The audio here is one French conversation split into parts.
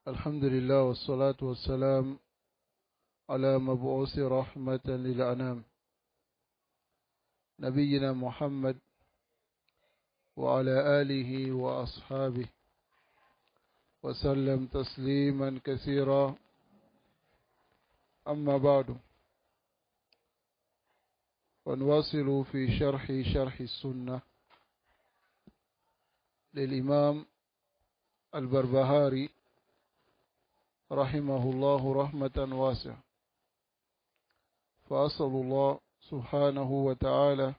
الحمد لله والصلاة والسلام على مبعوث رحمة للأنام نبينا محمد وعلى آله وأصحابه وسلم تسليما كثيرا. أما بعد، ونواصل في شرح السنة للإمام البربهاري رحمه الله رحمة واسعة. فأسأل الله سبحانه وتعالى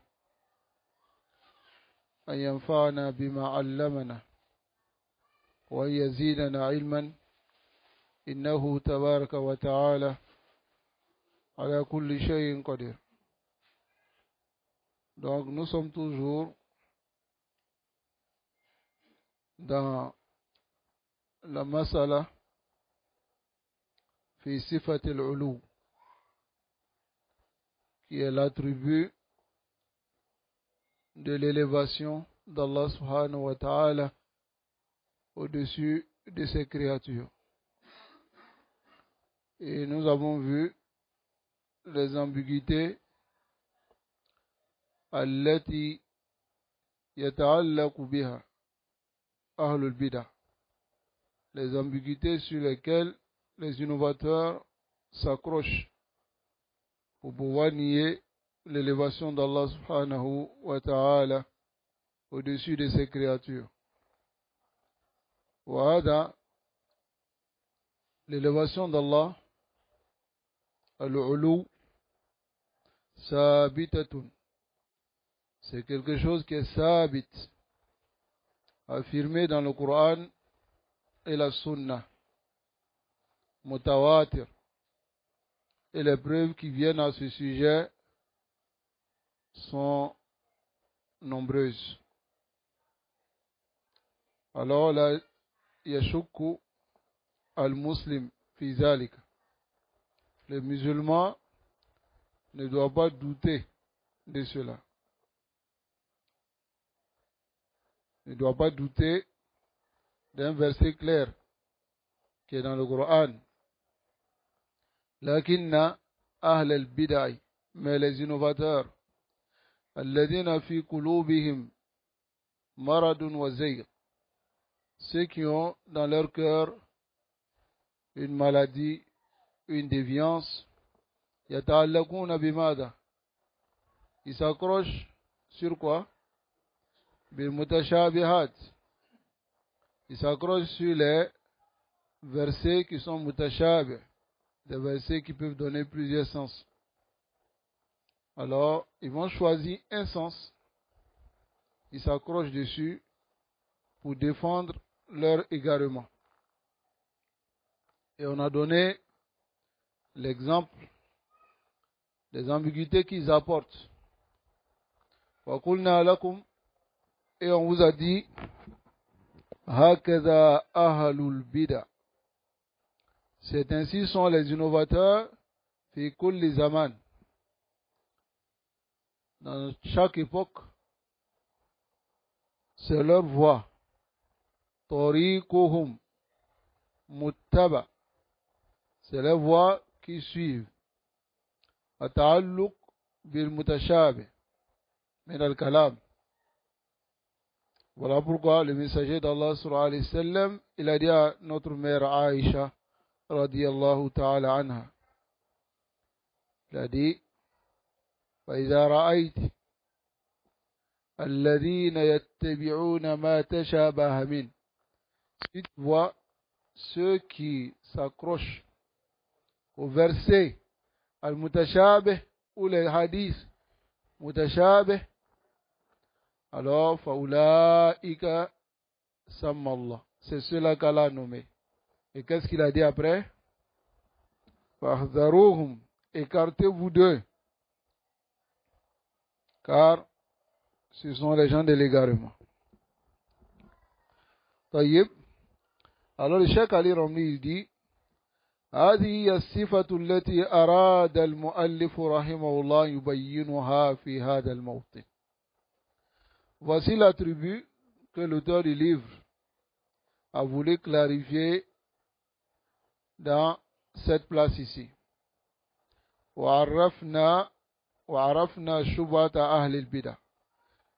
أن ينفعنا بما علمنا وأن يزيدنا علما، إنه تبارك وتعالى على كل شيء قدير. Donc nous sommes toujours dans la masala fi sifat al-ulu, qui est l'attribut de l'élévation d'Allah subhanahu wa ta'ala au-dessus de ses créatures. Et nous avons vu les ambiguïtés allati yata'allaqu biha ahlul bidah, les ambiguïtés sur lesquelles les innovateurs s'accrochent pour pouvoir nier l'élévation d'Allah subhanahu wa ta'ala au-dessus de ses créatures. Wahada, l'élévation d'Allah, al-ulu, sabitatun, c'est quelque chose qui est sabit, affirmé dans le Coran et la Sunna, mutawatir, et les preuves qui viennent à ce sujet sont nombreuses. Alors là, yashukku al-muslim fi zalika, le musulman ne doit pas douter de cela. Ne doit pas douter d'un verset clair qui est dans le Coran. Lakinna ahl al-bid'ah, mais les innovateurs, alladhina fi qulubihim maradun wa zayg, ceux qui ont dans leur cœur une maladie, une déviance, yata'allaquna bimada, ils s'accrochent sur quoi? Bil mutashabihat, ils s'accrochent sur les versets qui sont mutashabih, des versets qui peuvent donner plusieurs sens. Alors, ils vont choisir un sens, ils s'accrochent dessus pour défendre leur égarement. Et on a donné l'exemple des ambiguïtés qu'ils apportent. Wa qulna lakum, et on vous a dit, hakadha ahlul bid'ah, c'est ainsi sont les innovateurs fi kulli zaman, dans chaque époque, c'est leur voie. Tariquhum muttaba, c'est les voies qui suivent. Ata'alluq bil mutashabih min al-kalam. Voilà pourquoi le messager d'Allah sallallahu alayhi wa sallam, il a dit à notre mère Aïcha radiyallahu ta'ala anha, il a dit, فإذا رأيت الذين يتبعون ما تشابه منه, si tu vois ceux qui s'accrochent au verset al-mutashabih ou les hadiths mutashabih, alors faulaika samma Allah, c'est cela qu'Allah a nommé. Et qu'est-ce qu'il a dit après? Fahdharuhum, écartez-vous d'eux, car ce sont les gens de l'égarement. Tayyib. Alors le Cheikh Ali Ramli dit, هذه هي الصفة التي أراد المؤلف رحمه الله يبينها في هذا الموطن. Voici l'attribut que l'auteur du livre a voulu clarifier dans cette place ici. وعرفنا شبهة أهل البدع.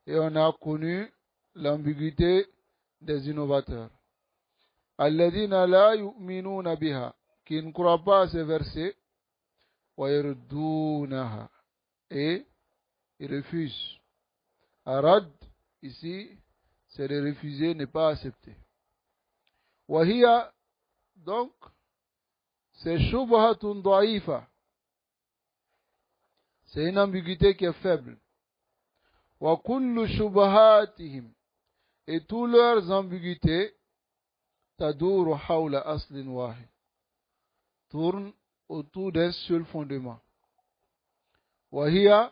Et on a connu l'ambiguïté des innovateurs. الذين لا يؤمنون بها, qui ne croient pas à ces versets, ويردونها, et ils refusent. Arad, ici, c'est de refuser, ne pas accepter. وهي, donc, c'est shubhatun da'ifa. C'est une ambiguïté qui est faible. وكل شبهاتهم, et toutes leurs ambiguïtés تدور حول أصل واحد, tournent autour d'un seul fondement. وهي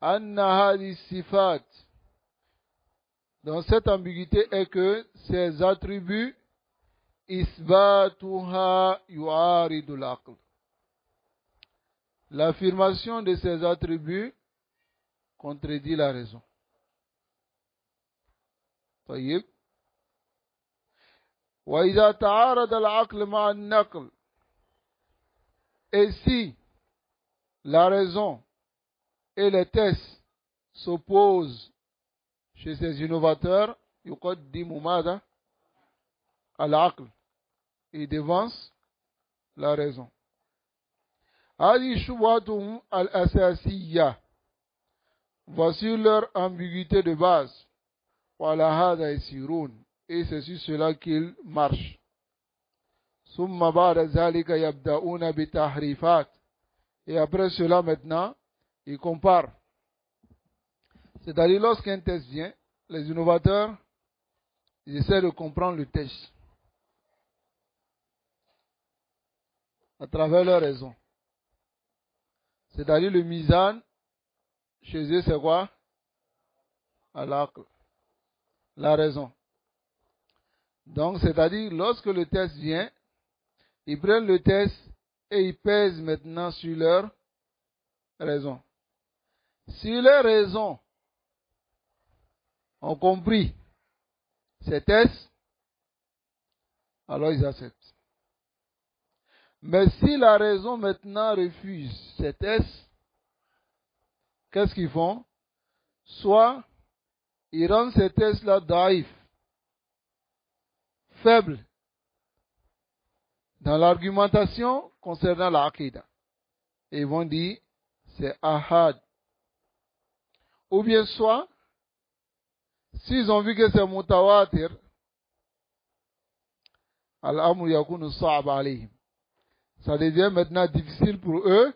أن هذه الصفات, donc cette ambiguïté est que ces attributs إثباتها يعارض العقل. L'affirmation de ces attributs contredit la raison. طيب. وإذا تعارض العقل مع النقل, et si la raison et les tests s'opposent chez ces innovateurs, يقدم ماذا؟ العقل, il devance la raison. هذه شبهتهم الأساسية, voici leur ambiguïté de base. وعلى هذا يسيرون, et c'est sur cela qu'ils marchent. ثم بعد ذلك يبدأون بتحريفات, et après cela maintenant ils comparent. C'est-à-dire lorsqu'un test vient, les innovateurs ils essaient de comprendre le test à travers leurs raisons. C'est-à-dire le mizan, chez eux c'est quoi? Al-aql, la raison. Donc c'est-à-dire lorsque le test vient, ils prennent le test et ils pèsent maintenant sur leur raison. Si les raisons ont compris ces tests, alors ils acceptent. Mais si la raison maintenant refuse ces tests, qu'est-ce qu'ils font? Soit ils rendent ces tests-là daïf, faibles, dans l'argumentation concernant l'aqida. Et ils vont dire, c'est ahad. Ou bien soit, s'ils ont vu que c'est mutawatir, al-amr yakunu sa'ab alayhim, ça devient maintenant difficile pour eux,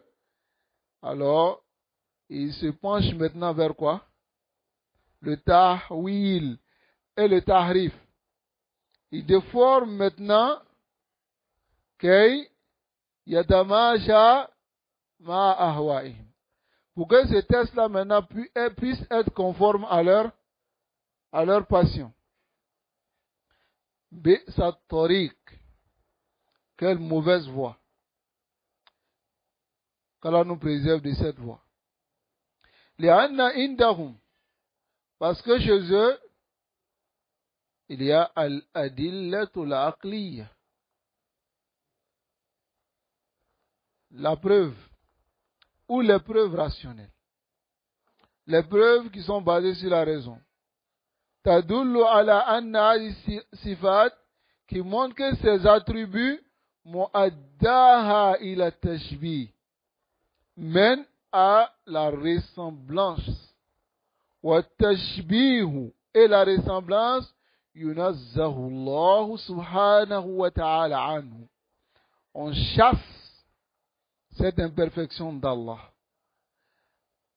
alors ils se penchent maintenant vers quoi? Le tahwil et le tahrif. Ils déforment maintenant kay yadamasha ma ahwaihim, pour que ces tests-là maintenant puissent être conformes à leur passion. Bi'sa tariq, quelle mauvaise voie. Qu'Allah nous préserve de cette voie. Li'anna indahum, parce que chez eux, il y a al-adillatul aqliya, la preuve, ou les preuves rationnelles. Les preuves qui sont basées sur la raison. Tadullu ala anna sifat, qui montrent que ces attributs mu'addaha ila tashbih, mènent à la ressemblance. Wa tashbihu, et la ressemblance, yunazzahu Allah subhanahu wa ta'ala anhu. On chasse cette imperfection d'Allah.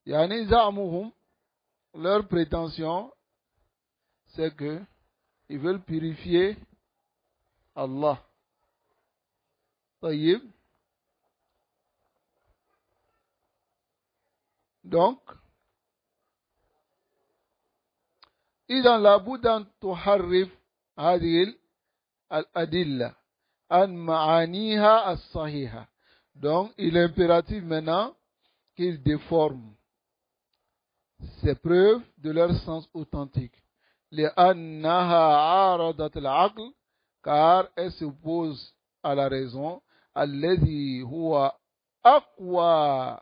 Yani za'muhum, leur prétention, c'est que ils veulent purifier Allah. Tayyib. Donc, إذا لابد أن تحرف هذه الأدلة عن معانيها الصحيحة. Donc, il est impératif maintenant qu'ils déforment ces preuves de leur sens authentique. لأنها عارضت العقل, car elles s'opposent à la raison. alladhi huwa aqwa,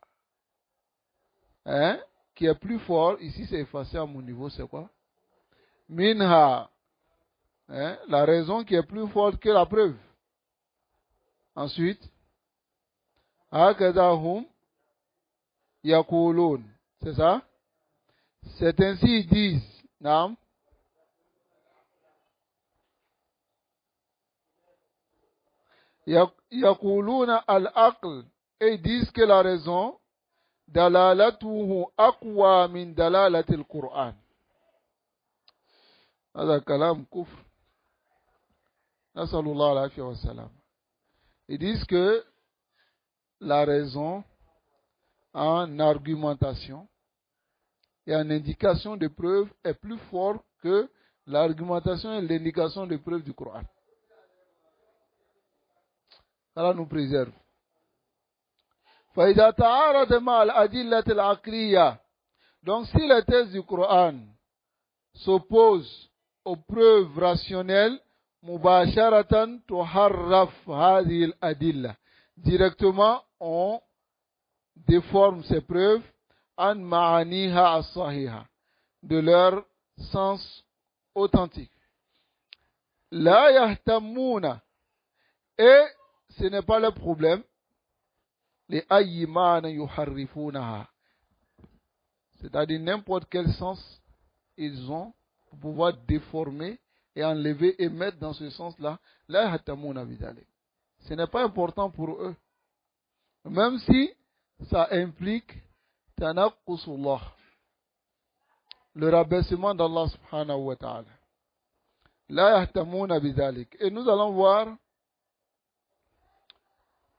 hein, qui est plus fort. Ici c'est effacé à mon niveau, c'est quoi? Minha, hein, la raison qui est plus forte que la preuve. Ensuite, hakadha hum yaqulun, c'est ça? C'est ainsi ils disent. Naam. Yaquluna al-aql, et ils disent que la raison dalalatuhu aqwa min dalalatil Qur'an. هذا كلام كفر. نسأل الله العافية والسلام. Ils disent que la raison en argumentation et en indication de preuve est plus fort que l'argumentation et l'indication de preuve du Coran. Allah nous préserve. فإذا تعارض مع الأدلة العقلية, donc si les thèses du Coran s'opposent aux preuves rationnelles, مباشرة تحرف هذه الأدلة, directement on déforme ces preuves an ma'aniha as-sahiha, de leur sens authentique. La yahtamuna, et ce n'est pas le problème, les ayyimana yuharrifunaha, c'est-à-dire n'importe quel sens ils ont pour pouvoir déformer et enlever et mettre dans ce sens-là. La yahtamuna bidalik, ce n'est pas important pour eux, même si ça implique tanaqqusullah, le rabaissement d'Allah subhanahu wa ta'ala. La yahtamuna bidalik. Et nous allons voir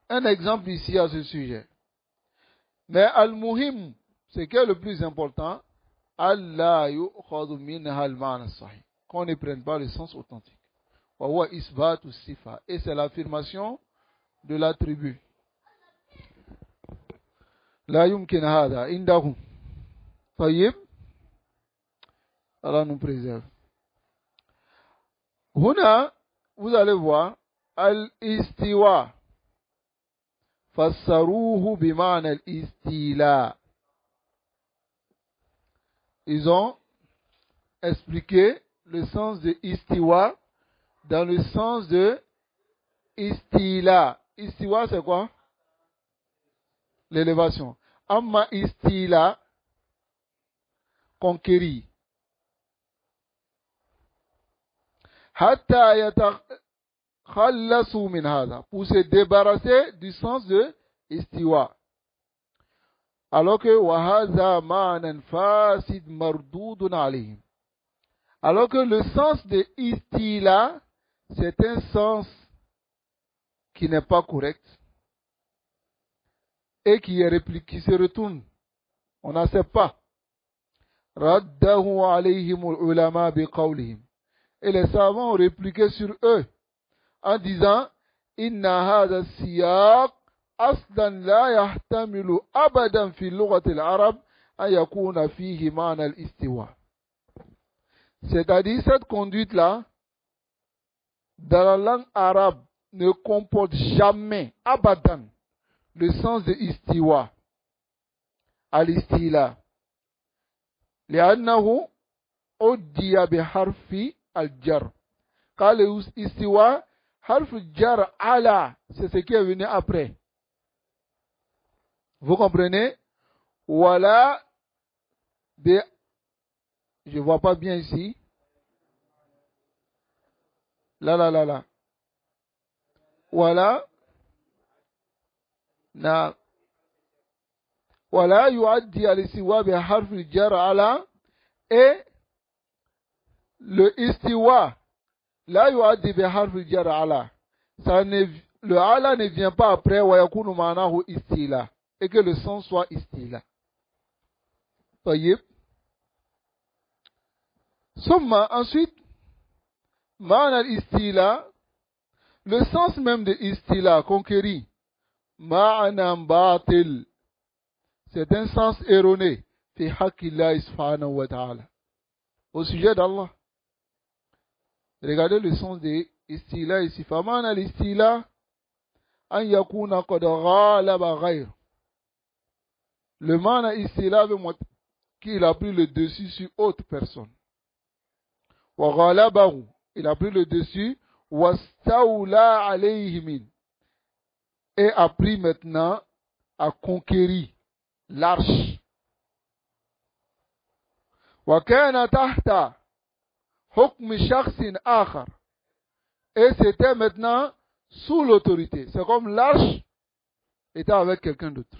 un exemple ici à ce sujet. Mais al-muhim, ce qui est le plus important, Allah yu'khadhu minha al-ma'na sahih, qu'on ne prenne pas le sens authentique. Wa huwa isbatu sifa, et c'est l'affirmation de l'attribut. لا يمكن هذا عندهم. طيب, Allah nous préserve. هنا, vous allez voir, al-istiwa fassaruhu bima'na al-istila. Ils ont expliqué le sens de istiwa dans le sens de istila. Istiwa, c'est quoi? L'élévation. Amma istila, conquérir. Hatta yatakhallasu min hada, pour se débarrasser du sens de istiwa. Alors que wa hadha ma'nan fasid mardudun alayhim. Alors que le sens de istila, c'est un sens qui n'est pas correct et qui se retourne. On n'accepte pas. Raddahu alayhim ulama biqawlihim. Et les savants ont répliqué sur eux en disant inna hadha siyaq aslan la yahtamilu abadan fi lughati al-arab an yakuna fihi ma'na al-istiwa. C'est-à-dire, cette conduite-là, dans la langue arabe, ne comporte jamais, abadan, le sens de istiwa, al-istila. لأنه أدي بحرف الجر. Car le istiwa, harf jar ala, c'est ce qui est venu après. Vous comprenez? Voilà, je ne vois pas bien ici. Là. Voilà. Na. Voilà, yuaddi al-istiwa bi harf al-jar ala, et le istiwa, la yuaddi bi harf al-jar ala. Le ala ne vient pas après wa yakunu ma'nahu istila, et que le sens soit istila. Tayyib. Summa, ensuite, ma'na al-istila, le sens même de istila, conquérir, ma'na batil, c'est un sens erroné, fi haqqillah subhanahu wa ta'ala, au sujet d'Allah. Regardez le sens de istila ici. Famana l'istila, أن يكون قد غالب غيره. Le mana ici là veut montrer qu'il a pris le dessus sur autre personne. Wa ghalabahu, il a pris le dessus. Wastawla alayhi min, et a pris maintenant à conquérir l'arche. Wa kana tahta hukm shakhsin akhar, et c'était maintenant sous l'autorité. C'est comme l'arche était avec quelqu'un d'autre.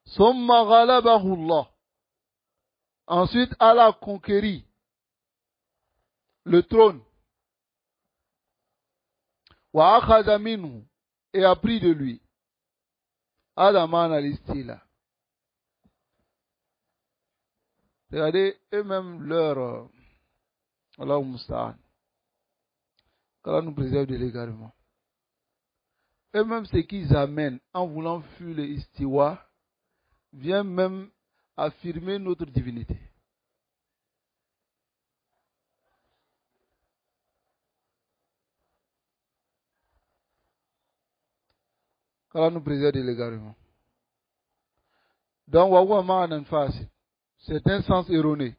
Summa ghalabahu Allah. Ensuite, Allah a conquéri le trône. Wa akhadha minhu, et a pris de lui. Adaman al-istila. Regardez, eux-mêmes leur Allah musta'an. Qu'Allah nous préserve de l'égarement. Eux-mêmes, ce qu'ils amènent en voulant fuir le istiwa vient même affirmer notre divinité. Qu'Allah nous préserve de l'égarement. Donc, wawa ma'anan fasid. C'est un sens erroné.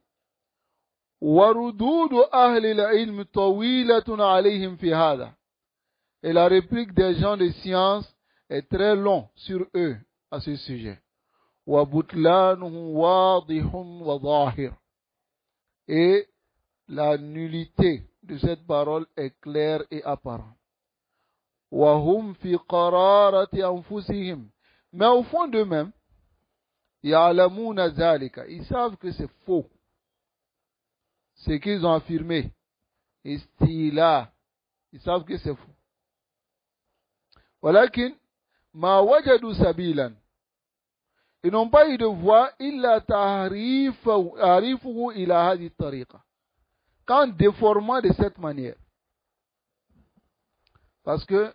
وَرُدُودُ أَهْلِ الْعِلْمِ طَوِيلَةٌ عَلَيْهِمْ فِي هَذَا. Et la réplique des gens de science est très longue sur eux à ce sujet. وَبُطْلَانُهُ وَاضِحٌ وَظَاهِرٌ. Et la nullité de cette parole est claire et apparente. وَهُمْ فِي قَرَارَةِ أَنفُسِهِمْ. Mais au fond d'eux-mêmes, يَعْلَمُونَ ذَلِكَ. Ils savent que c'est faux. Ce qu'ils ont affirmé. Istila. Ils savent que c'est faux. ولكن ما وجدوا سبيلا. Ils n'ont pas eu de voie إلا تعريفه إلى هذه الطريقة. Qu'en déformant de cette manière. Parce que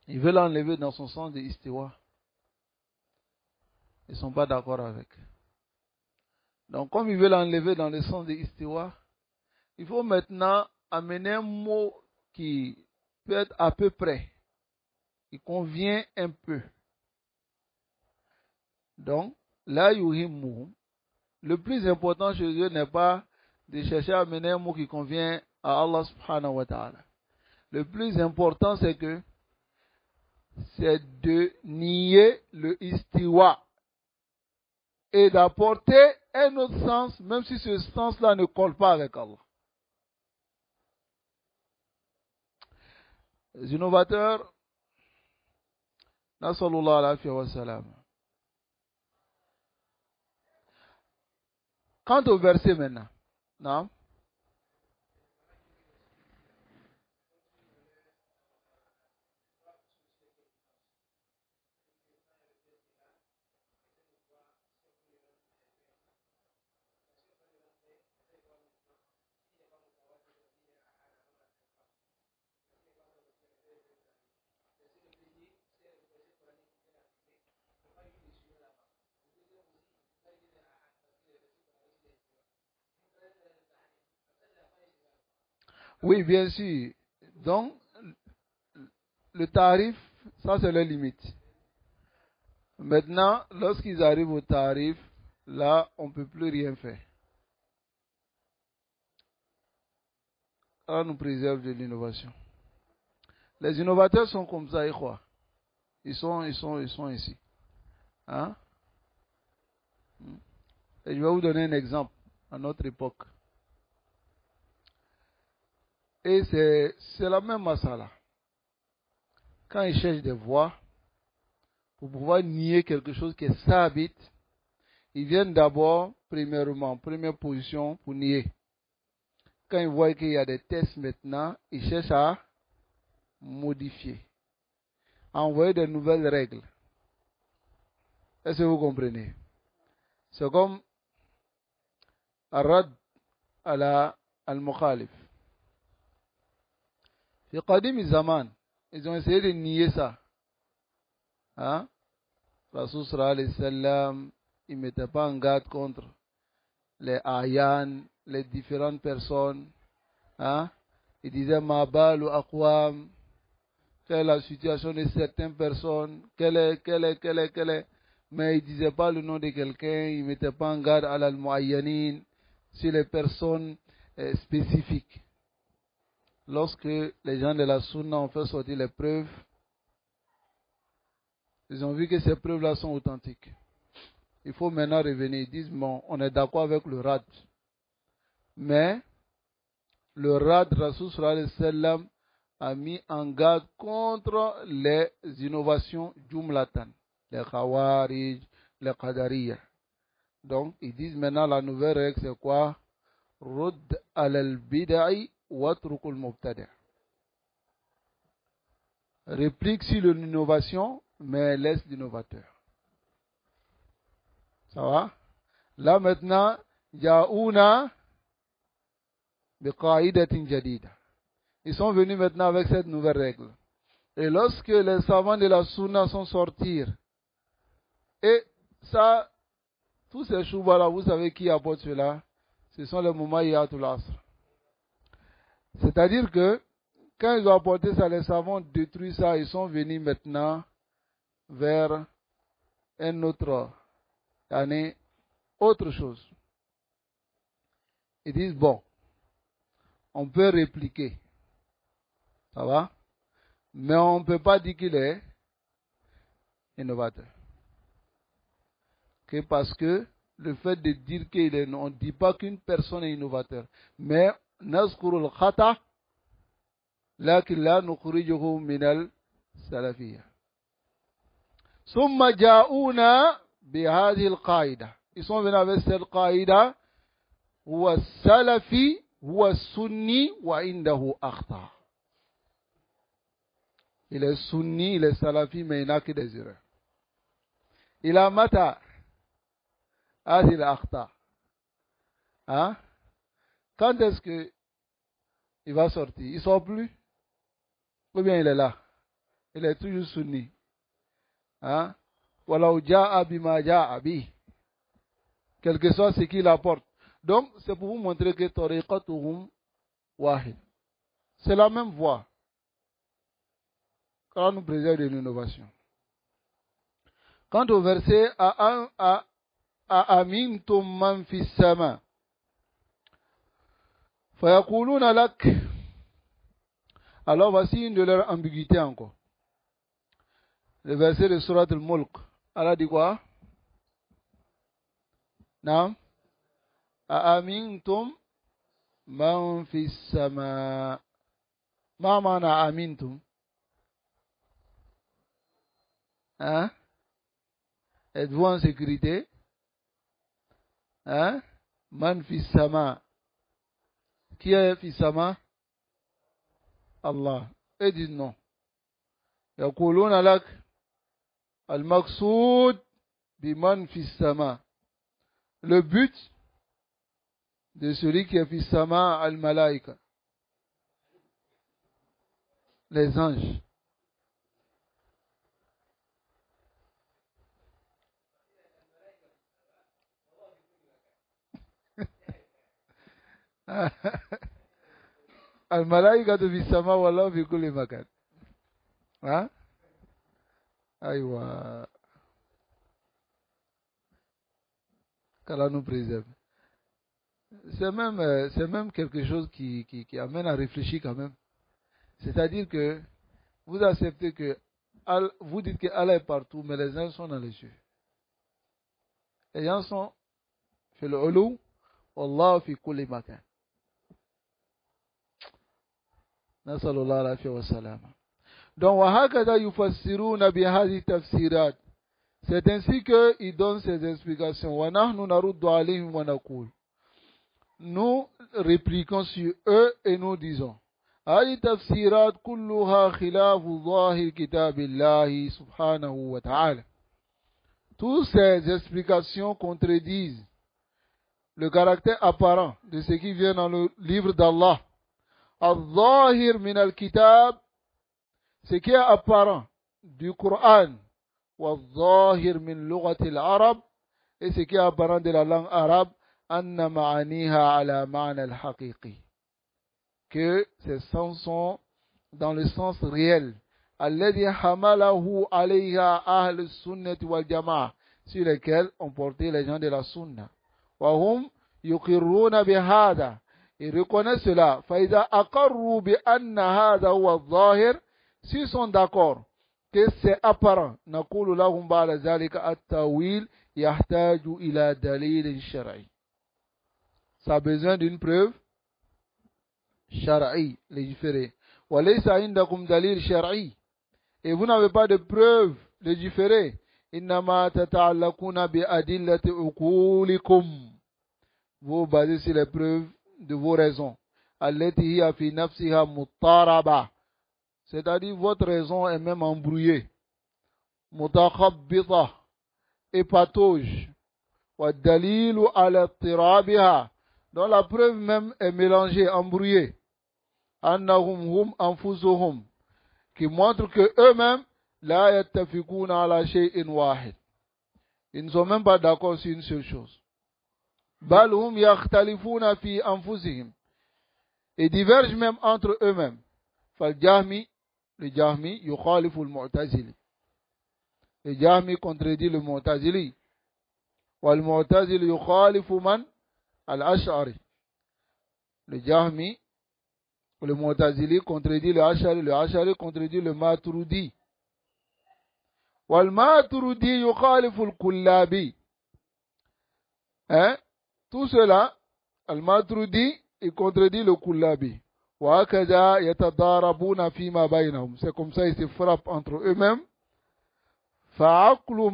ils veulent enlever dans son sens de istiwa. Ils ne sont pas d'accord avec. Donc, comme ils veulent enlever dans le sens de istiwa, il faut maintenant amener un mot qui peut être à peu près, qui convient un peu. Donc, là, le plus important chez eux n'est pas de chercher à amener un mot qui convient à Allah subhanahu wa ta'ala. Le plus important, c'est de nier le istiwa et d'apporter un autre sens, même si ce sens-là ne colle pas avec Allah. Les innovateurs, nasallallahu alayhi wa sallam. Quant au verset maintenant, non? Oui, bien sûr. Donc, le tarif, ça c'est la limite. Maintenant, lorsqu'ils arrivent au tarif, là, on ne peut plus rien faire. Allah nous préserve de l'innovation. Les innovateurs sont comme ça, ils sont ici. Hein? Et je vais vous donner un exemple à notre époque. Et c'est la même masala. Quand ils cherchent des voies pour pouvoir nier quelque chose qui est sabit, ils viennent d'abord, première position pour nier. Quand ils voient qu'il y a des tests maintenant, ils cherchent à modifier, à envoyer de nouvelles règles. Est-ce que vous comprenez? C'est comme Arad al-Mukhalif. Fi Qadim Zaman, ils ont essayé de nier ça. Hein? Rasul sallallahu alayhi wa sallam, il ne mettait pas en garde contre les ayan, les différentes personnes. Hein? Il disait Mabal ou Aqwam, quelle est la situation de certaines personnes, quelle est. Mais il ne disait pas le nom de quelqu'un, il ne mettait pas en garde à l'al-mu'ayyanin sur les personnes spécifiques. Lorsque les gens de la Sunna ont fait sortir les preuves, ils ont vu que ces preuves-là sont authentiques. Il faut maintenant revenir. Ils disent, bon, on est d'accord avec le rad. Mais le rad, Rasul sallallahu alayhi wa sallam, a mis en garde contre les innovations jumlatan, les khawarij, les qadariya. Donc, ils disent maintenant la nouvelle règle, c'est quoi? Rudd al-bid'i wa trukul mubtadi'. Réplique sur l'innovation, mais laisse l'innovateur. Ça va? Là maintenant, Ya'una biqa'idatin jadida. Ils sont venus maintenant avec cette nouvelle règle. Et lorsque les savants de la Sunna sont sortis, et ça, tous ces choubas là, vous savez qui apporte cela? Ce sont les Mumayyatul Asr. C'est-à-dire que, quand ils ont apporté ça, les savants détruit ça, ils sont venus maintenant vers un autre, autre chose. Ils disent, bon, on peut répliquer. Ça va? Mais on ne peut pas dire qu'il est innovateur. Okay? Parce que le fait de dire qu'il est, on ne dit pas qu'une personne est innovateur. Mais, nazkurul khata, lakin la nukhrijuhu minal salafiyya. Summa ja'una bihadhi al-qaida. Ils sont venus avec cette qaida. Huwa salafi, huwa sunni, wa indahu akhta. Il est sunni, il est salafi, mais il n'a que des erreurs. Il a mata. Adil akhta. Hein? Quand est-ce qu'il va sortir? Il ne sort plus? Ou bien il est là? Il est toujours sunni. Hein? Walau ja'a bima ja'a bi. Quel que soit ce qu'il apporte. Donc, c'est pour vous montrer que tariqatuhum wahid. C'est la même voie. Quand on nous préserve de l'innovation. Quant au verset Amintum man fis sama fayakuluna lak. Alors voici une de leurs ambiguïtés encore. Le verset de Surat al-Mulk. Allah dit quoi? Naam. Amintum man fis sama. Ma mana amintum? Hein? Êtes-vous en sécurité? Hein? Man fis sama. Qui est fis sama? Allah. Et dit non. يقولون لك المقصود بمن في السماء. Le but de celui qui est fi sama al-malaïka. Les anges. Al-malaïka de fi sama wallahu fi kulli makan. Hein? Aïwa. Qu'Allah nous préserve. C'est même quelque chose qui amène à réfléchir quand même. C'est-à-dire que vous acceptez que vous dites que Allah est partout, mais les gens sont dans les cieux. Les gens sont fait le ulu, wallahu fi kulli makan. Nasallallahu alayhi wa sallam. Donc, c'est ainsi qu'ils donnent ces explications. Nous répliquons sur eux et nous disons toutes ces explications contredisent le caractère apparent de ce qui vient dans le livre d'Allah. Al-Zahir min al-Kitab, ce qui est apparent du Coran, wal-Zahir min lughati al-Arab, et ce qui est apparent de la langue arabe, anna ma'aniha ala ma'na al-haqiqi, que ces sens sont dans le sens réel, الذي حمله عليها أهل السنة والجماعة sur lesquels ont porté les gens de la sunna. وهم يقرون بهذا, ils reconnaissent cela. فإذا أقروا بأن هذا هو الظاهر, s'ils sont d'accord que c'est apparent, نقول لهم بعد ذلك التأويل يحتاج إلى دليل شرعي. Ça a besoin d'une preuve شرعي, légiféré. وليس عندكم دليل شرعي, et vous n'avez pas de preuve légiférée. إنما تتعلقون بأدلة عقولكم, vous basez sur les preuves de vos raisons. التي هي في نفسها مضطربة, c'est-à-dire votre raison est même embrouillée. متخبطة, épatauge. والدليل على اضطرابها, dont la preuve même est mélangée, embrouillée. أنهم هم أنفسهم, qui montre que eux-mêmes لا يتفقون على شيء واحد, ils ne sont même pas d'accord sur une seule chose. بل هم يختلفون في أنفسهم, et divergent même entre eux-mêmes. فالجهمي, le Jahmi يخالف المعتزلي, le Jahmi contredit le Mu'tazili. والمعتزلي يخالف من الأشعري, le Jahmi, le Mu'tazili contredit le Ash'ari contredit le Maturidi. والماتريدي يخالف الكلابي, tout cela, الماتريدي il contredit le Kullabi. وهكذا يتضاربون فيما بينهم, c'est comme ça ils se frappent entre eux-mêmes. فعقل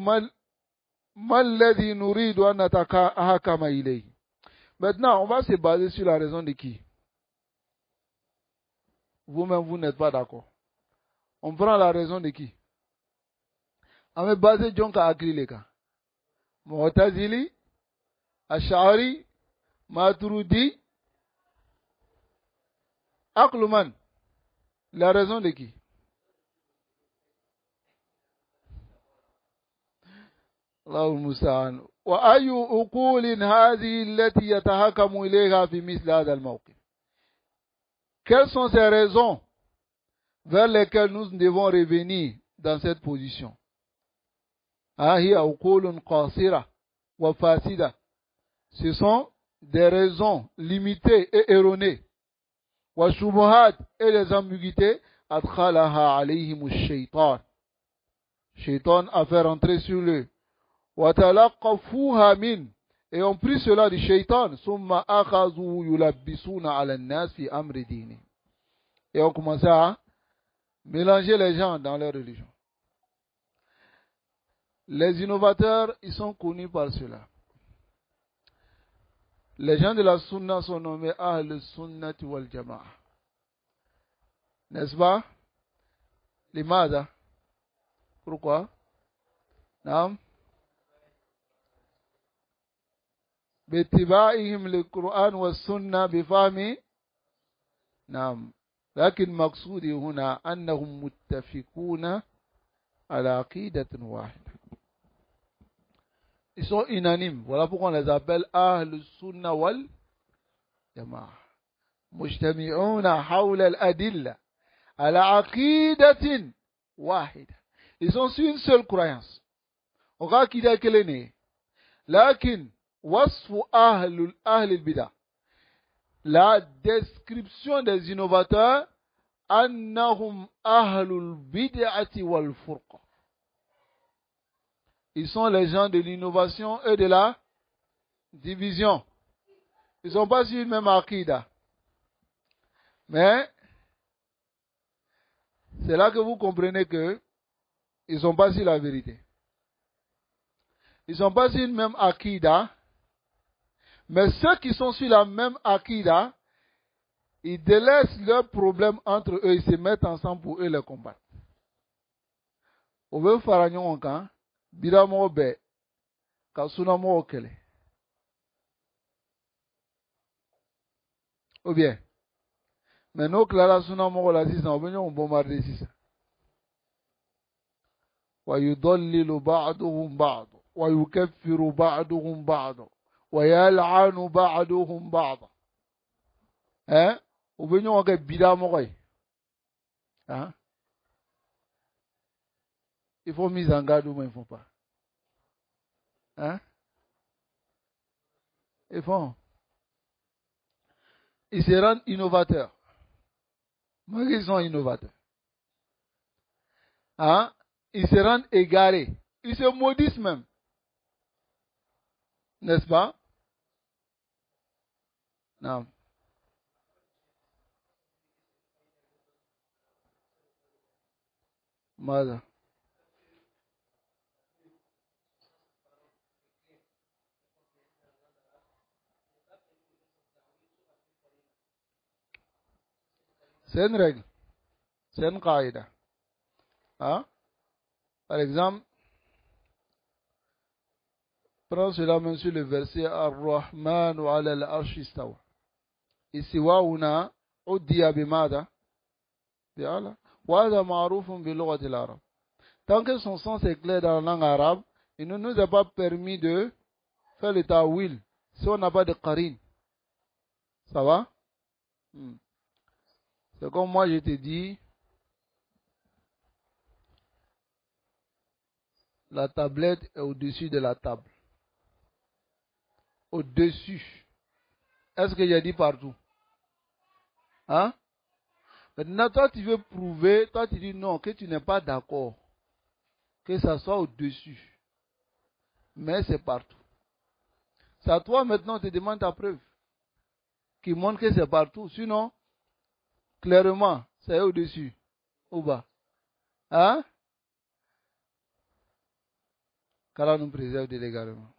ما الذي نريد أن نتحكم إليه. Maintenant, on va se baser sur la raison de qui? Vous-même, vous n'êtes pas d'accord. On prend la raison de qui? On va baser Jonka Akrileka. Mu'tazili, Ash'ari, Maturidi, Akluman. La raison de qui? الله المستعان. وأي عقول هذه التي يتحكم إليها في مثل هذا الموقف. Quelles sont ces raisons vers lesquelles nous devons revenir dans cette position? هي عقول قاصرة وفاسدة. Ce sont des raisons limitées et erronées. والشبهات, et les ambiguïtés, أدخلها عليهم الشيطان. Shaitan a fait rentrer sur eux. وتلقفوها من, et ont pris cela du shaitan. ثم أخذوا يلبسون على الناس في أمر دينه, et ont commencé à mélanger les gens dans leur religion. Les innovateurs, ils sont connus par cela. Les gens de la sunna sont nommés Ahl Sunnati wal Jama'a. N'est-ce pas? Limada. Pourquoi? Naam. باتباعهم للقرآن والسنة بفهم. نعم. لكن مقصودي هنا أنهم متفقون على عقيدة واحدة. Ils sont unanimes. Voilà pourquoi on les appelle Ahl Sunna wal Jama'a. مجتمعون حول الأدلة على عقيدة واحدة. Ils sont sur une seule croyance. On va عقيدة كلنا. لكن وصف أهل البدع, la description des innovateurs, أنهم أهل البدعة والفرقة. Ils sont les gens de l'innovation et de la division. Ils ne sont pas sur une même akida. Mais c'est là que vous comprenez que ils ne sont pas sur la vérité. Ils ne sont pas sur une même akida. Mais ceux qui sont sur la même akida, ils délaissent leurs problèmes entre eux, ils se mettent ensemble pour eux les combattre. Vous voulez faire un yon bira mo be, ka suna mo kele. Ou bien, mais nous clara suna mo la sisa, ou bien on bombarde sisa. Wa yudallilu ba'duhum ba'd, wa yukaffiru ba'duhum ba'd. ويلعن بعضهم بعضا. Ou bien on a bida mokoy. ils font mise en garde ou ils ne font pas? Hein? Ils font. Ils se rendent innovateurs. Moi, ils sont innovateurs. Hein? Ils se rendent égarés. Ils se maudissent même. N'est-ce pas? Non. Mother. C'est une règle. C'est une qaïda. Hein? Par exemple, prends cela même sur le verset Ar-Rahman wa ala al-arsh istawa. Istiwauna uddiya bimada? Bi'ala. Wa hadha ma'rufun bi lughati al-arab. Tant que son sens est clair dans la langue arabe, il ne nous a pas permis de faire le ta'wil si on n'a pas de qarine. Ça va? C'est comme moi je te dis, la tablette est au-dessus de la table. Au-dessus. Est-ce que j'ai dit partout? Hein? Maintenant, toi, tu veux prouver, toi, tu dis non, que tu n'es pas d'accord. Que ça soit au-dessus. Mais c'est partout. C'est à toi maintenant, tu demandes ta preuve. Qui montre que c'est partout. Sinon, clairement, c'est au-dessus. Ou bas. Hein? Qu'Allah nous préserve de l'égarement.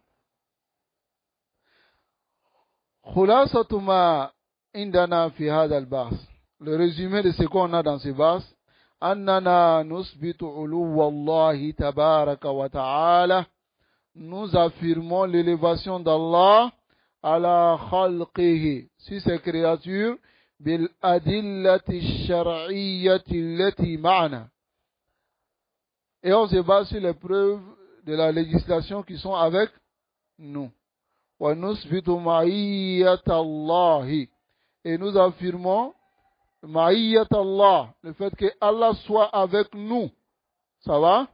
خلاصة ما عندنا في هذا البحث. Le résumé de ce qu'on a dans ce bas, أننا نثبت علو الله تبارك وتعالى. Nous affirmons l'élévation d'Allah على خلقه sur ses créatures بالأدلة الشرعية التي معنا. Et on se base sur les preuves de la législation qui sont avec nous. وَنُثْبِتُ مَعِيَّةَ اللَّهِ. Et nous affirmons مَعِيَّةَ Allah, le fait que Allah soit avec nous. Ça va?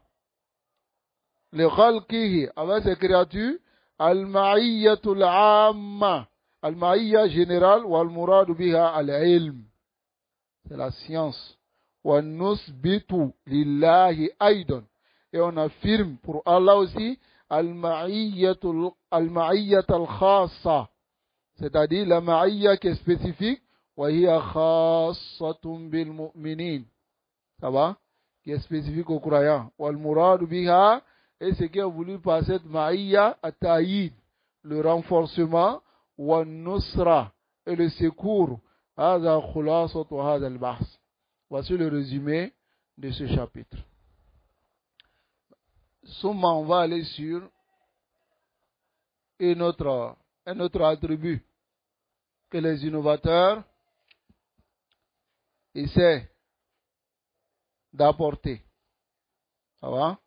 لِخَلْقِهِ, avec ses créatures. الْمَعِيَّةُ الْعَامَّةُ, الْمَعِيَّة générale. وَالْمُرَادُ بِهَا الْعِلْمُ, c'est la science. وَنُثْبِتُ لِلَّهِ أَيْضًا. Et on affirme pour Allah aussi al-ma'iyyat al-khassa, c'est-à-dire la ma'iyya qui est spécifique, wa hiya khassatun bil mu'minin, ça va, qui est spécifique aux croyants. Wal murad biha, et ce qui est voulu par cette ma'iyya at-ta'yid, le renforcement, wa nusra, et le secours. Hadha khulasatu hadha al-bahs. Voici le résumé de ce chapitre. Souvent, on va aller sur un autre attribut que les innovateurs essaient d'apporter. Ça va?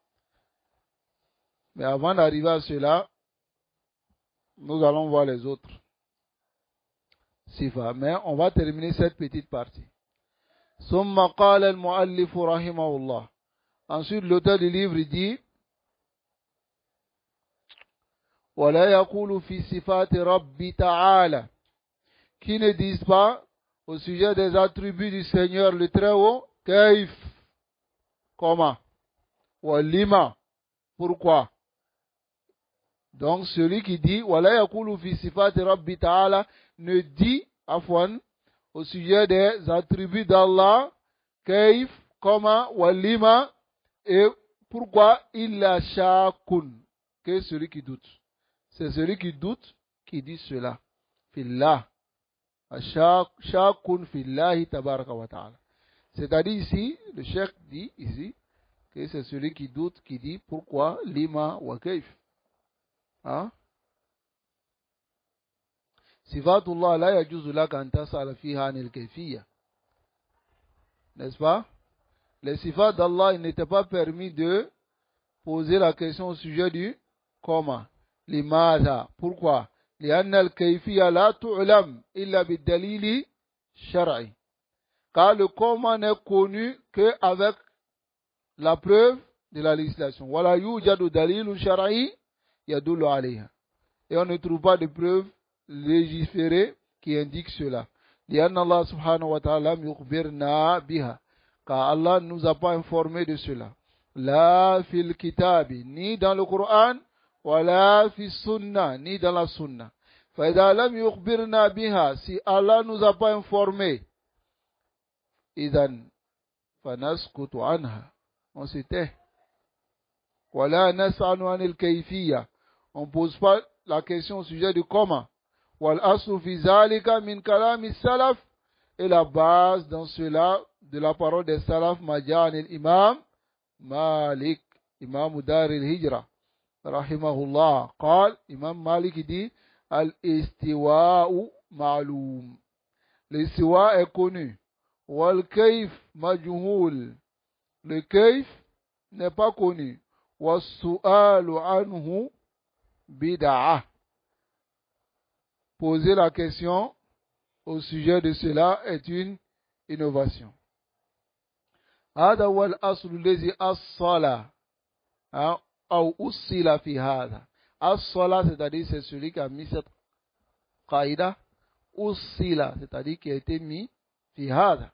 Mais avant d'arriver à cela, nous allons voir les autres. Mais on va terminer cette petite partie. ثم قال المؤلف رحمه الله. Ensuite, l'auteur du livre dit ولا يقول في صفات ربي تعالى, qui ne disent pas au sujet des attributs du Seigneur le Très-Haut, كيف, comment, ولما, pourquoi. Donc celui qui dit ولا يقول في صفات ربي تعالى ne dit afwan au sujet des attributs d'Allah, كيف, comment, ولما, et pourquoi, illa shakun, que celui qui doute. C'est celui qui doute qui dit cela. Fillah. Shakun fillahi tabaraka wa ta'ala. C'est-à-dire ici, le cheikh dit ici, que c'est celui qui doute qui dit pourquoi, lima wa kaif. Hein? Sifatullah la yajuzu laka an tas'ala fiha anil kayfiyya. N'est-ce pas? Les sifats d'Allah, il n'était pas permis de poser la question au sujet du comment. لماذا, pourquoi? لأن الكيفية لا تعلم إلا بالدليل الشرعي. Car le comment n'est connu qu'avec la preuve de la législation. Wala yujadu dalilun shar'i yadullu alayha. Et on ne trouve pas de preuve légiférée qui indique cela. لأن الله سبحانه وتعالى يخبرنا بها. Car Allah ne nous a pas informé de cela. La fil kitabi, ni dans le Coran, wala fi sunnah, ni dans la sunna. فإذا لم يخبرنا بها, si Allah nous a pas informé, إذن فنسكت عنها, on se tait. ولا نسأل عن الكيفية, on ne pose pas la question au sujet de comment. والأصل في ذلك من كلام السلف, et la base dans cela de la parole des salaf مجان الإمام مالك إمام دار الهجرة رحمه الله قال, Imam Malik dit الاستواء معلوم, l'istiwa est connu, والكيف مجهول, le كيف n'est pas connu, والسؤال عنه بدعة, poser la question au sujet de cela est une innovation. هذا هو الأصل الذي أصل أو أصل في هذا. أصل, c'est-à-dire c'est celui qui a mis cette qaïda. أصل, c'est-à-dire qui a été mis في هذا.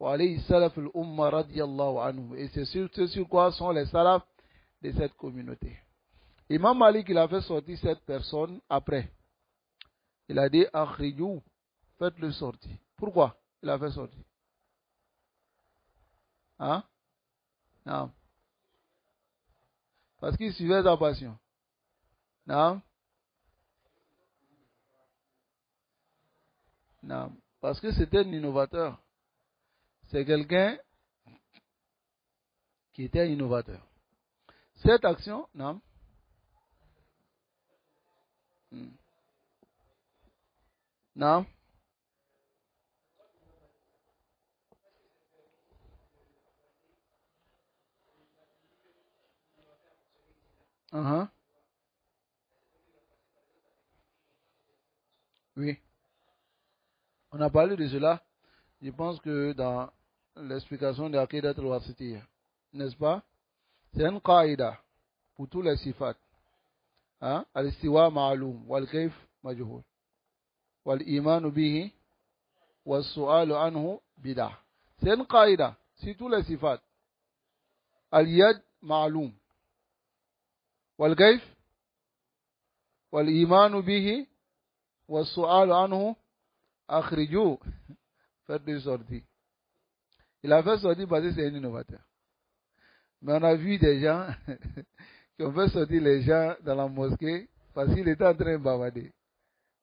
وعليه سلف الأمة رضي الله عنه. Et c'est sur quoi sont les salafs de cette communauté. Imam Malik, il a fait sortir cette personne après. Il a dit akhrijou, faites-le sortir. Pourquoi il a fait sortir? Hein? Non. Parce qu'il suivait sa passion. Non. Non. Parce que c'était un innovateur. C'est quelqu'un qui était un innovateur. Cette action, non. Non. Oui. On a parlé de cela. Je pense que dans l'explication de l'Aqidat al-Wasitiyya, n'est-ce pas? C'est une qaïda pour tous les sifat. Al-istiwa ma'aloum, wal-kayf majhul, wal-imanu bihi, wal-su'alu anhu bid'ah. C'est une qaïda sur tous les sifat. Al-yad ma'aloum, wal-kayf, wal-imanu bihi, wal-su'alu anhu akhrijou. Faites-le sortir. Il a fait sortir parce que c'est un innovateur. Mais on a vu des gens qui ont fait sortir les gens dans la mosquée parce qu'il était en train de bavarder.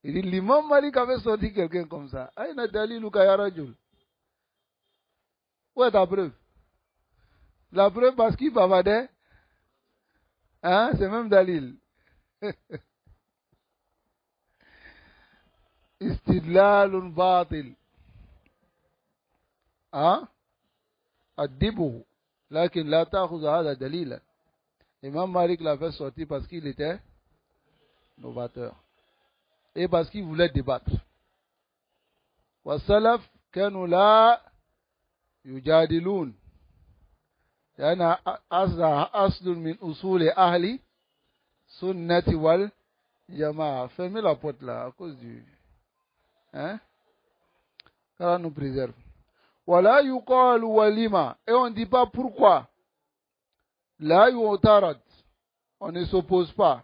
Il dit, l'imam Malik avait sorti quelqu'un comme ça. Aïna dalil kaya rajul. Où est ta preuve? La preuve parce qu'il bavardait, c'est même dalil. Istidlalun batil. Addibuhu. Lakin la ta'khudhu hadha dalila. Imam Malik l'a fait sortir parce qu'il était novateur. Et parce qu'il voulait débattre. Wassalaf kanu la yujadilun. Yana aslun min usuli ahli sunnati wal jama'a. Fermez la porte là à cause du... Car Allah nous préserve. Wala yuqalu walima. Et on ne dit pas pourquoi. La yu'tarad. On ne s'oppose pas.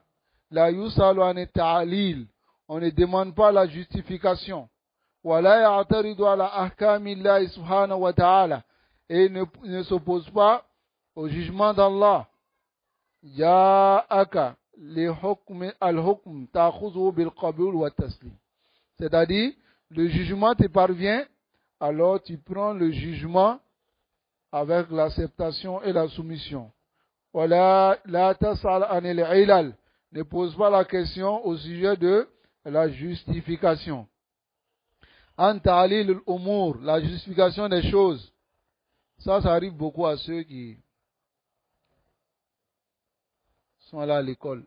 La yusalu an ta'lil. On ne demande pas la justification. Wala ya'taridu ala ahkamillahi subhanahu wa ta'ala. Et ne s'oppose pas au jugement d'Allah. Ja'aka li hukm al-hukm ta'khudhu bil qabul wa taslim. C'est-à-dire, le jugement te parvient, alors tu prends le jugement avec l'acceptation et la soumission. Voilà, la tasal anil ilal. Ne pose pas la question au sujet de la justification. An ta'lil al-umur, la justification des choses. Ça arrive beaucoup à ceux qui sont là à l'école.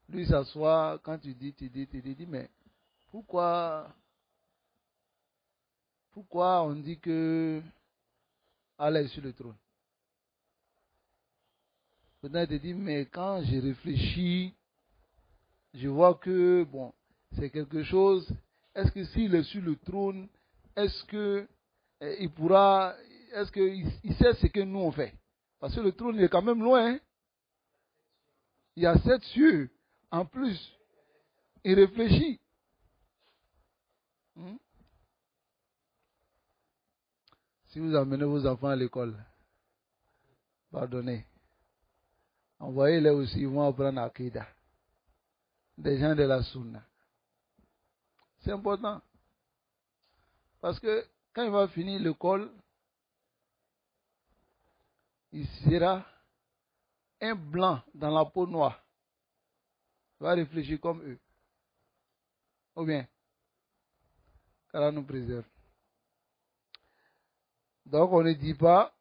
Lui s'assoit, quand tu dis, mais pourquoi on dit que Allah est sur le trône? Maintenant, il te dit, mais quand je réfléchis, je vois que, bon, c'est quelque chose. Est-ce que s'il est sur le trône, est-ce que il pourra, est-ce qu'il sait ce que nous on fait? Parce que le trône il est quand même loin. Hein? Il y a 7 cieux en plus. Il réfléchit. Si vous amenez vos enfants à l'école, pardonnez. Envoyez-les aussi, ils vont apprendre Akida. Des gens de la Sunna. C'est important. Parce que quand il va finir l'école, il sera un blanc dans la peau noire. Il va réfléchir comme eux. Ou bien, qu'Allah nous préserve. Donc on ne dit pas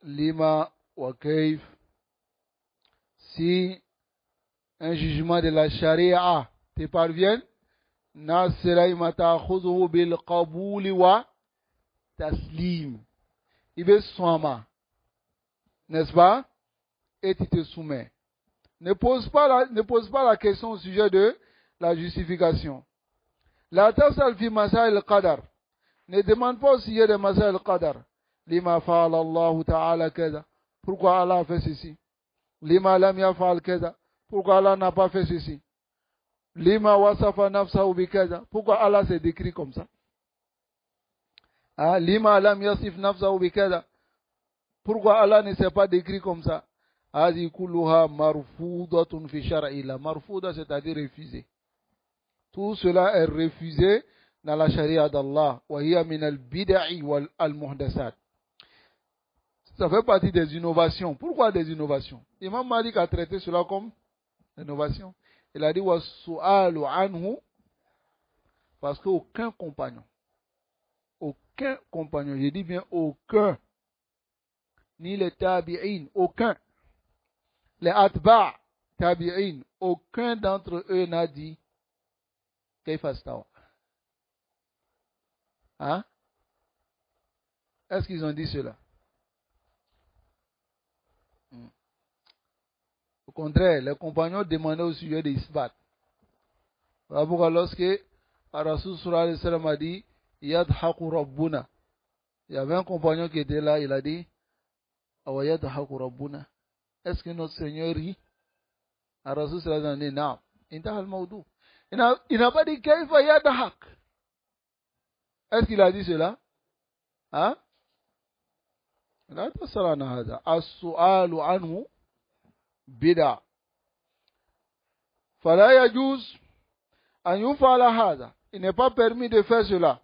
lima wa kaif. Si un jugement de la charia te parvient, nasira matakhudhu bil qabuli wa taslim. Ibe swama. N'est-ce pas? Et tu te soumets. Ne pose pas la question au sujet de la justification. La tasal fi masail al-qadar. Ne demande pas au sujet de masail al-qadar. Lima fa'ala Allah ta'ala kaza. Pourquoi Allah a fait ceci? Lima lam yaf'al kaza. Pourquoi Allah n'a pas fait ceci? Lima wasafa nafsahu bi kaza. Pourquoi Allah s'est décrit comme ça? Lima lam yasif nafsahu bi kaza. Pourquoi Allah ne s'est pas décrit comme ça? Hadi kulluha marfoudatun fi shar'illah. Marfouda, c'est-à-dire refusé. Tout cela est refusé dans la charia d'Allah. Wa hiya min al-bid'i wal al-muhdasat. Ça fait partie des innovations. Pourquoi des innovations? Imam Malik a traité cela comme innovation. Il a dit wa su'alu anhu, parce qu'aucun compagnon, je dis bien aucun, ni les tabi'in, aucun, les atba' tabi'in, aucun d'entre eux n'a dit kayfa stawa. Hein? Est-ce qu'ils ont dit cela? Au contraire, les compagnons demandaient au sujet des isbat. Voilà pourquoi lorsque Rasul sallallahu alayhi wa sallam a dit yadhaku rabbuna, il y avait un compagnon qui était là, il a dit awa yadhaku rabbuna, est-ce que notre Seigneur rit? Rasul sallallahu alayhi wa sallam a dit naam, intaha al-mawdu. Il n'a pas dit kayfa yadhak. Est-ce qu'il a dit cela? Hein? لا تسألنا هذا السؤال عنه بدع فلا يجوز أن يفعل هذا. Il n'est pas permis de faire cela.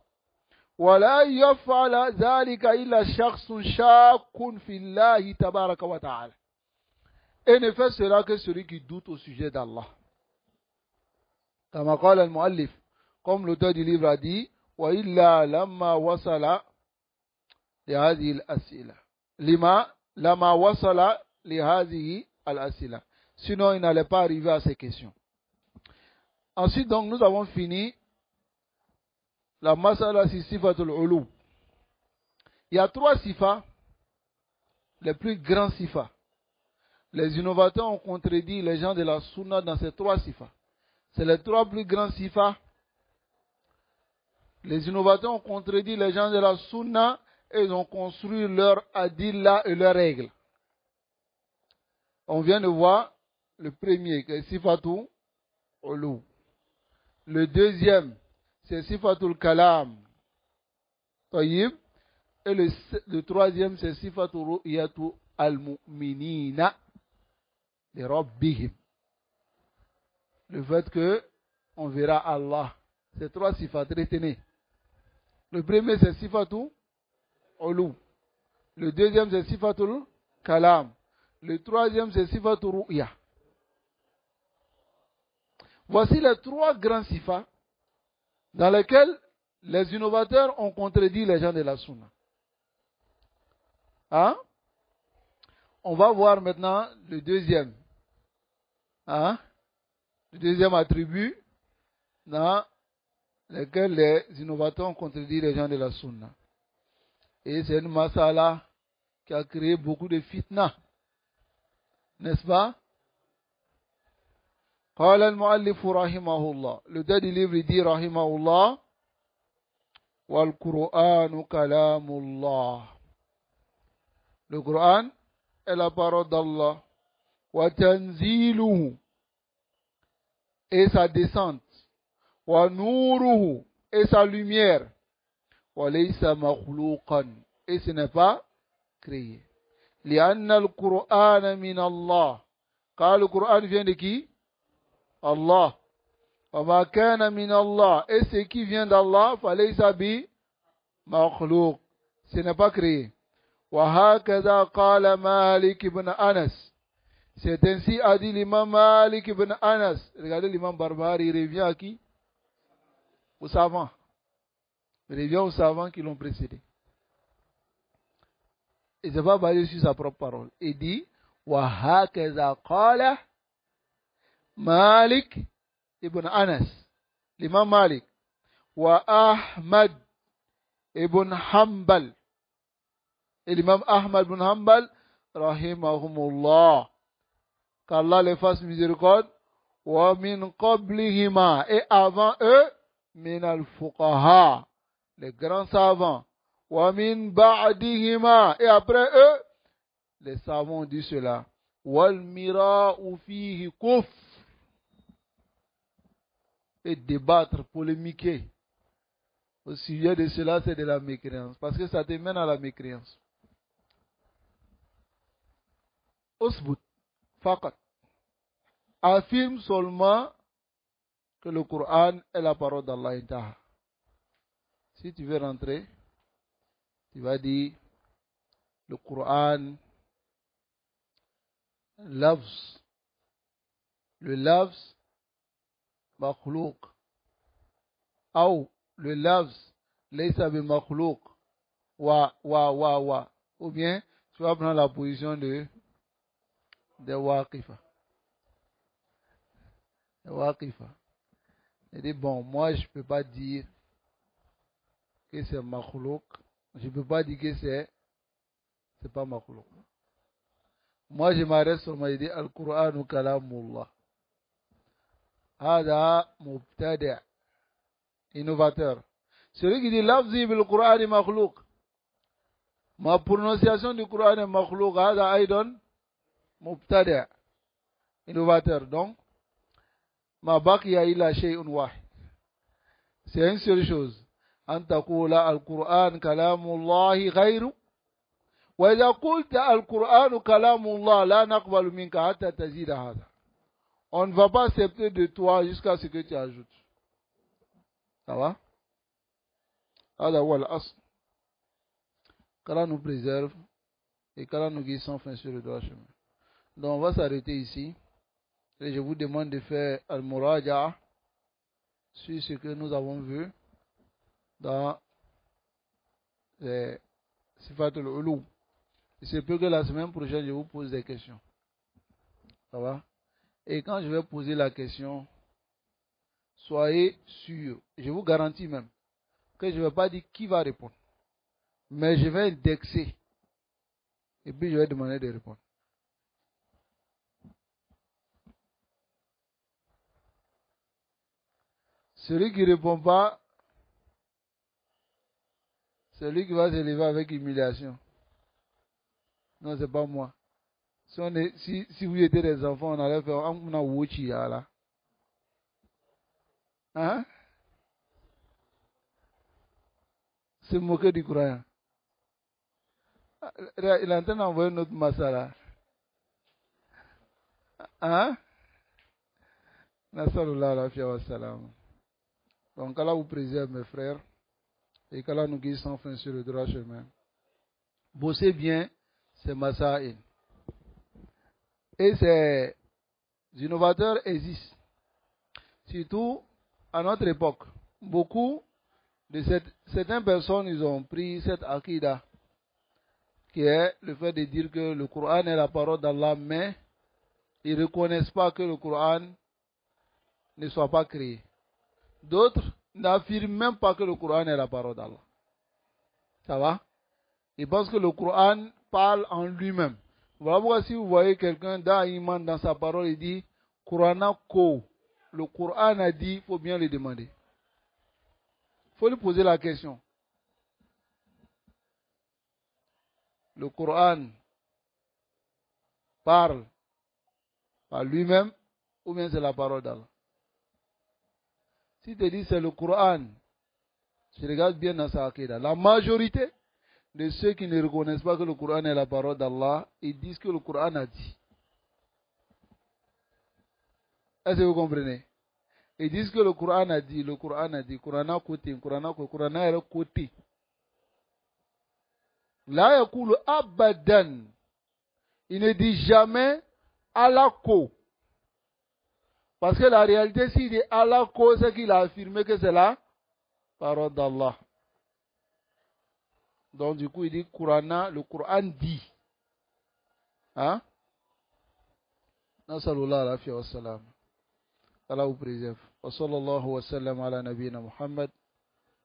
ولا يفعل ذلك إلا شخص شاك في الله تبارك وتعالى. Et ne fait cela que celui qui doute au sujet d'Allah. كما قال المؤلف, comme l'auteur du livre a dit, وإلا لما وصل لهذه الأسئلة. لما وصل لهذه الأسئلة. Sinon, il n'allait pas arriver à ces questions. Ensuite, donc, nous avons fini la masala si sifatul ulu. Il y a 3 sifas, les plus grands sifas. Les innovateurs ont contredit les gens de la sunna dans ces 3 sifas. C'est les 3 plus grands sifas. Les innovateurs ont contredit les gens de la sunna et ils ont construit leur adilla et leurs règles. On vient de voir le premier, qui est sifatul ulu. Le deuxième, c'est sifatul kalam. Tayyib. Et le troisième, c'est sifatul ru'yatu al-mu'minina li rabbihim. Le fait que on verra Allah. Ces 3 sifat, retenez. Le premier, c'est sifatul ulu. Le deuxième, c'est sifatul kalam. Le troisième, c'est sifatul ru'ya. Voici les 3 grands sifats dans lesquels les innovateurs ont contredit les gens de la sunna. Hein? On va voir maintenant le deuxième. Hein? Le deuxième attribut dans lequel les innovateurs ont contredit les gens de la sunna. Et c'est une masala qui a créé beaucoup de fitna. N'est-ce pas? قال المؤلف رحمه الله. L'auteur du livre dit رحمه الله والقرآن كلام الله. Le Coran est la parole d'Allah. وتنزيله et sa descente. ونوره et sa lumière. وليس مخلوقا et ce n'est pas créé. لأن القرآن من الله. Car le Coran vient de qui? Allah. وما كان من الله et ce qui vient d'Allah فليس بمخلوق. Ce n'est pas créé. وهكذا قال مالك بن أنس. C'est ainsi a dit l'imam Malik ibn Anas. Regardez l'imam barbare, il revient à qui? Aux savants. Il revient aux savants qui l'ont précédé. Et c'est pas basé sur sa propre parole. Il dit وهكذا قال مالك ibn Anas. L'imam Malik. وأحمد ibn Hanbal. Et l'imam Ahmad ibn Hanbal rahimahumullah. Qu'Allah les fasse miséricorde. Wa min qablihima. Et avant eux, min al-fuqaha. Les grands savants. Wa min ba'dihima. Et après eux, les savants ont dit cela. Wal mira'u fihi kufr. Et débattre, polémiquer au sujet de cela, c'est de la mécréance. Parce que ça te mène à la mécréance. Osbut. Faqat. Affirme seulement que le Coran est la parole d'Allah. Si tu veux rentrer, tu vas dire le Coran, lafz. Le lafz, makhlouk. Ou le lafz, laysa bi makhlouk. Wa. Ou bien, tu vas prendre la position de Waqifa. Waqifa. Il dit, bon, moi je ne peux pas dire que c'est makhlouk. Je ne peux pas dire que c'est pas makhlouk. Moi je m'arrête sur moi, il dit, Al-Qur'anu kalamullah. Hada mubtadi'. Innovateur. Celui qui dit, lafzi bil Qur'ani makhlouk. Ma prononciation du Coran est makhlouk. Hada aidon mubtadi'. Innovateur. Donc, ma baqiya illa shay'un wahid. C'est une seule chose. An taqula al-Qur'an kalamullahi ghayru. Wa idha qulta al-Qur'an kalamullah la naqbalu minka hatta tazida hadha. On ne va pas accepter de toi jusqu'à ce que tu ajoutes. Ça va? Hada huwa al-asl. Qu'Allah nous préserve et qu'Allah nous guide sans fin sur le droit chemin. Donc on va s'arrêter ici. Et je vous demande de faire al-muraja'a sur ce que nous avons vu dans les Sifatul Ulu. Il se peut que la semaine prochaine, je vous pose des questions. Ça va? Et quand je vais poser la question, soyez sûrs, je vous garantis même, que je ne vais pas dire qui va répondre. Mais je vais indexer. Et puis je vais demander de répondre. Celui qui ne répond pas, celui qui va se lever avec humiliation. Non, ce n'est pas moi. Si vous étiez des enfants, on allait faire un wuchi là. Hein? Se moquer du croyant. Il est en train d'envoyer notre masala. Hein? Nasalullah alafia wa salam. Donc, Allah vous préserve, mes frères, et qu'Allah nous guide sans fin sur le droit chemin. Bossez bien ces masaïl. Et ces innovateurs existent. Surtout à notre époque. Beaucoup de certaines personnes, ils ont pris cette akida, qui est le fait de dire que le Coran est la parole d'Allah, mais ils ne reconnaissent pas que le Coran ne soit pas créé. D'autres n'affirment même pas que le Coran est la parole d'Allah. Ça va? Ils pensent que le Coran parle en lui-même. Voilà pourquoi si vous voyez quelqu'un dans sa parole, il dit Qur'ana ko. Le Coran a dit, il faut bien le demander. Il faut lui poser la question. Le Coran parle par lui-même ou bien c'est la parole d'Allah. Si tu dis c'est le Coran, je regarde bien dans sa aqidah. La majorité de ceux qui ne reconnaissent pas que le Coran est la parole d'Allah, ils disent que le Coran a dit. Est-ce que vous comprenez? Ils disent que le Coran a dit, le Coran a dit, le Coran a côté, le Coran a côté, le Coran a côté. Là, il y a abadan. Il ne dit jamais Allah ko. Parce que la réalité, s'il dit Allah ko, c'est qu'il a affirmé que c'est la parole d'Allah. Donc, du coup, il dit le Coran dit. Hein? Nasalullah alafi wa salam. Allah vous préserve. Wa sallallahu wa sallam ala nabiyina Muhammad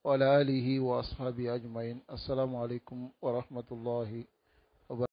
wa ala alihi wa ashabi ajma'in. Assalamu alaikum wa rahmatullahi